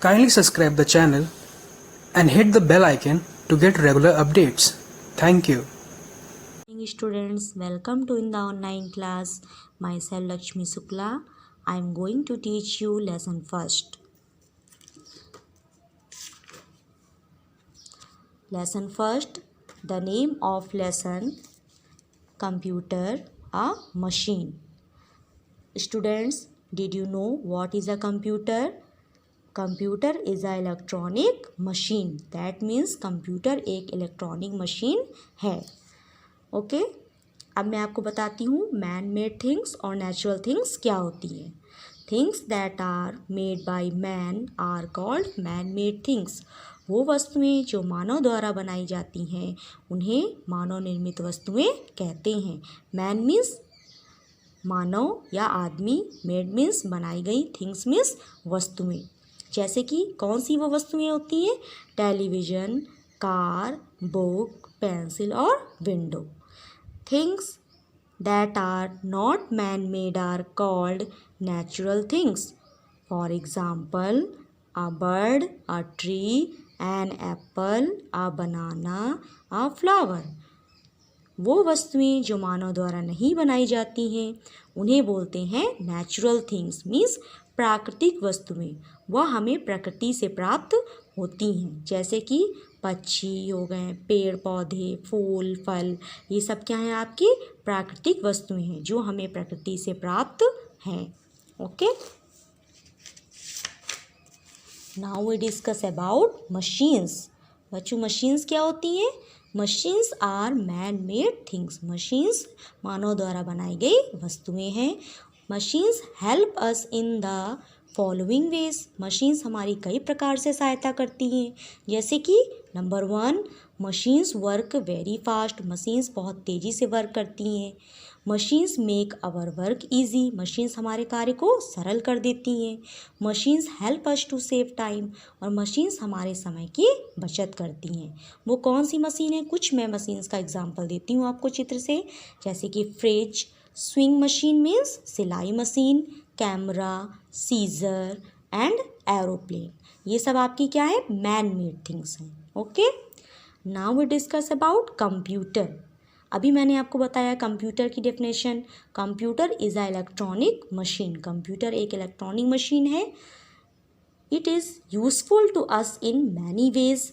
Kindly subscribe the channel and hit the bell icon to get regular updates. Thank you. Students, welcome to in the online class. Myself Lakshmi Sukla. I am going to teach you lesson first. Lesson first. The name of lesson: computer, a machine. Students, did you know what is a computer? Computer is a electronic machine. That means computer एक electronic machine है. Okay अब मैं आपको बताती हूँ man made things और natural things क्या होती हैं. Things that are made by man are called man made things. वो वस्तुएं जो मानव द्वारा बनाई जाती हैं उन्हें मानव निर्मित वस्तुएं कहते हैं. मैन मीन्स मानव या आदमी, मेड मीन्स बनाई गई, थिंग्स मीन्स वस्तुएं. जैसे कि कौन सी वो वस्तुएं होती हैं? टेलीविज़न, कार, बुक, पेंसिल और window. Things that are not man made are called natural things. For example a bird, a tree, an apple, a banana, a flower. वो वस्तुएं जो मानव द्वारा नहीं बनाई जाती हैं उन्हें बोलते हैं नेचुरल थिंग्स. मीन्स प्राकृतिक वस्तुएं, वह हमें प्रकृति से प्राप्त होती हैं. जैसे कि पक्षी हो गए, पेड़ पौधे, फूल फल, ये सब क्या हैं? आपकी प्राकृतिक वस्तुएं हैं जो हमें प्रकृति से प्राप्त हैं. Okay now we discuss about machines. बच्चों मशीन्स क्या होती हैं? Machines are man made things. Machines मानव द्वारा बनाई गई वस्तुएं हैं. Machines help us in the following ways. Machines हमारी कई प्रकार से सहायता करती हैं. जैसे कि number 1, machines work very fast. Machines बहुत तेज़ी से वर्क करती हैं. Machines make our work easy. Machines हमारे कार्य को सरल कर देती हैं. Machines help us to save time. और मशीन्स हमारे समय की बचत करती हैं. वो कौन सी मशीन है? कुछ मैं मशीन्स का एग्जांपल देती हूँ आपको चित्र से. जैसे कि फ्रिज, स्विंग मशीन मीन्स सिलाई machine, camera, scissor and aeroplane. ये सब आपकी क्या है? मैन मेड थिंग्स हैं. Okay now we discuss about computer. अभी मैंने आपको बताया कंप्यूटर की definition. Computer is a electronic machine. Computer एक इलेक्ट्रॉनिक मशीन है. It is useful to us in many ways.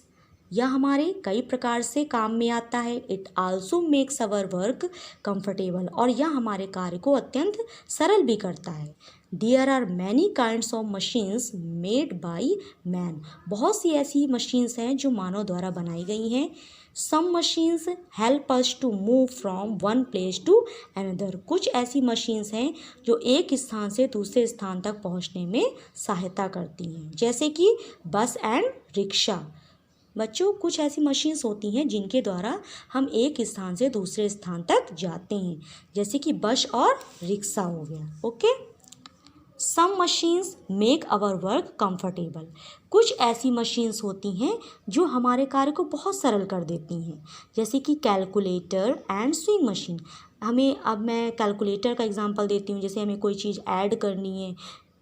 यह हमारे कई प्रकार से काम में आता है. It also makes our work comfortable. और यह हमारे कार्य को अत्यंत सरल भी करता है. There are many kinds of machines made by man. बहुत सी ऐसी मशीन्स हैं जो मानव द्वारा बनाई गई हैं. Some machines help us to move from one place to another. कुछ ऐसी मशीन्स हैं जो एक स्थान से दूसरे स्थान तक पहुंचने में सहायता करती हैं. जैसे कि बस एंड रिक्शा. बच्चों कुछ ऐसी मशीन्स होती हैं जिनके द्वारा हम एक स्थान से दूसरे स्थान तक जाते हैं. जैसे कि बस और रिक्शा हो गया. Okay some machines make our work comfortable. कुछ ऐसी मशीन्स होती हैं जो हमारे कार्य को बहुत सरल कर देती हैं. जैसे कि कैलकुलेटर एंड स्विंग मशीन. अब मैं कैलकुलेटर का एग्जांपल देती हूँ. जैसे हमें कोई चीज़ ऐड करनी है,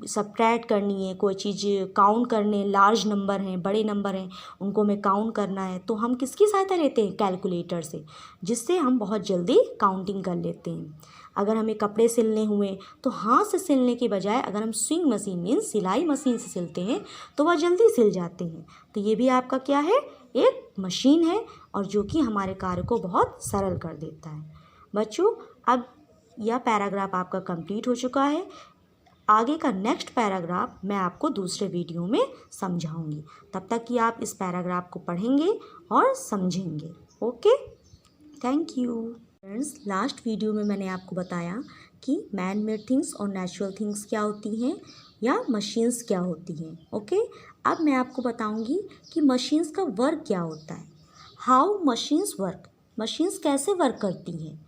सब्ट्रैक्ट करनी है, कोई चीज़ काउंट करने, लार्ज नंबर हैं, बड़े नंबर हैं, उनको हमें काउंट करना है, तो हम किसकी सहायता लेते हैं? कैलकुलेटर से, जिससे हम बहुत जल्दी काउंटिंग कर लेते हैं. अगर हमें कपड़े सिलने हुए तो हाथ से सिलने के बजाय अगर हम स्विंग मशीन मीन्स सिलाई मशीन से सिलते हैं तो वह जल्दी सिल जाते हैं. तो ये भी आपका क्या है? एक मशीन है और जो कि हमारे कार्य को बहुत सरल कर देता है. बच्चों अब यह पैराग्राफ आपका कंप्लीट हो चुका है. आगे का नेक्स्ट पैराग्राफ मैं आपको दूसरे वीडियो में समझाऊंगी. तब तक कि आप इस पैराग्राफ को पढ़ेंगे और समझेंगे. Okay thank you. Friends last video में मैंने आपको बताया कि मैन मेड थिंग्स और नेचुरल थिंग्स क्या होती हैं या मशीन्स क्या होती हैं. ओके अब मैं आपको बताऊंगी कि मशीन्स का वर्क क्या होता है. How machines work. मशीन्स कैसे वर्क करती हैं.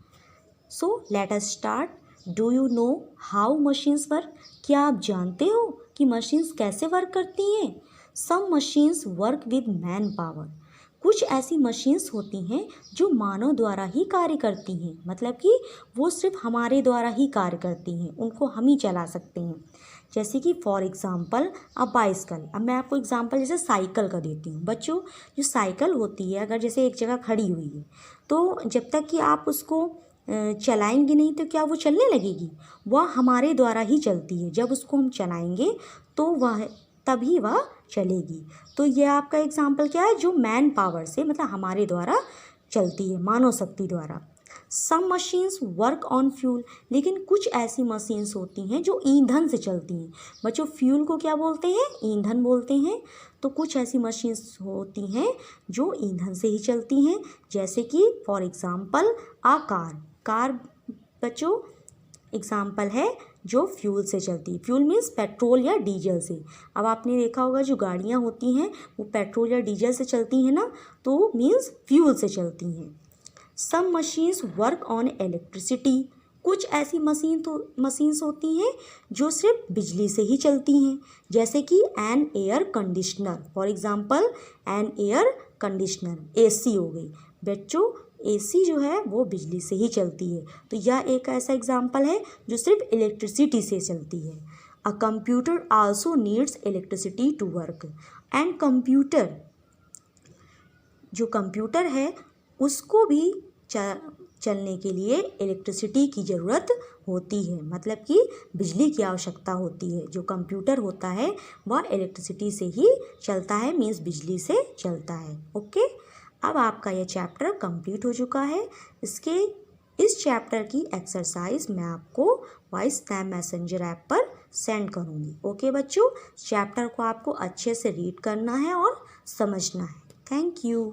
So let us start. Do you know how machines work. क्या आप जानते हो कि मशीन्स कैसे वर्क करती हैं. Some machines work with man power. कुछ ऐसी मशीन्स होती हैं जो मानव द्वारा ही कार्य करती हैं. मतलब कि वो सिर्फ हमारे द्वारा ही कार्य करती हैं, उनको हम ही चला सकते हैं. जैसे कि फॉर एग्जांपल अ बाइसिकल। अब मैं आपको एग्जांपल जैसे साइकिल का देती हूँ। बच्चों, जो साइकिल होती है, अगर जैसे एक जगह खड़ी हुई है तो जब तक कि आप उसको चलाएंगे नहीं तो क्या वो चलने लगेगी? वह हमारे द्वारा ही चलती है। जब उसको हम चलाएंगे तो वह तभी वह चलेगी। तो यह आपका एग्जाम्पल क्या है? जो मैन पावर से, मतलब हमारे द्वारा चलती है, मानव शक्ति द्वारा। सम मशीन्स वर्क ऑन फ्यूल, लेकिन कुछ ऐसी मशीन्स होती हैं जो ईंधन से चलती हैं। बच्चों, फ्यूल को क्या बोलते हैं? ईंधन बोलते हैं। तो कुछ ऐसी मशीन्स होती हैं जो ईंधन से ही चलती हैं, जैसे कि फॉर एग्जांपल आ कार बच्चों एग्जाम्पल है जो फ्यूल से चलती है। फ्यूल मीन्स पेट्रोल या डीजल से। अब आपने देखा होगा जो गाड़ियाँ होती हैं वो पेट्रोल या डीजल से चलती हैं ना, तो मीन्स फ्यूल से चलती हैं। Some machines work on electricity, कुछ ऐसी मशीन्स होती हैं जो सिर्फ बिजली से ही चलती हैं, जैसे कि an air conditioner. For example an air conditioner, AC हो गई। बच्चों, एसी जो है वो बिजली से ही चलती है। तो यह एक ऐसा एग्जांपल है जो सिर्फ इलेक्ट्रिसिटी से चलती है। A computer also needs electricity to work. And computer, जो कंप्यूटर है उसको भी चलने के लिए इलेक्ट्रिसिटी की ज़रूरत होती है, मतलब कि बिजली की आवश्यकता होती है। जो कंप्यूटर होता है वह इलेक्ट्रिसिटी से ही चलता है, मीन्स बिजली से चलता है। ओके, अब आपका यह चैप्टर कंप्लीट हो चुका है। इस चैप्टर की एक्सरसाइज मैं आपको वॉइस स्नैप मैसेंजर ऐप पर सेंड करूँगी। ओके बच्चों, चैप्टर को आपको अच्छे से रीड करना है और समझना है। Thank you.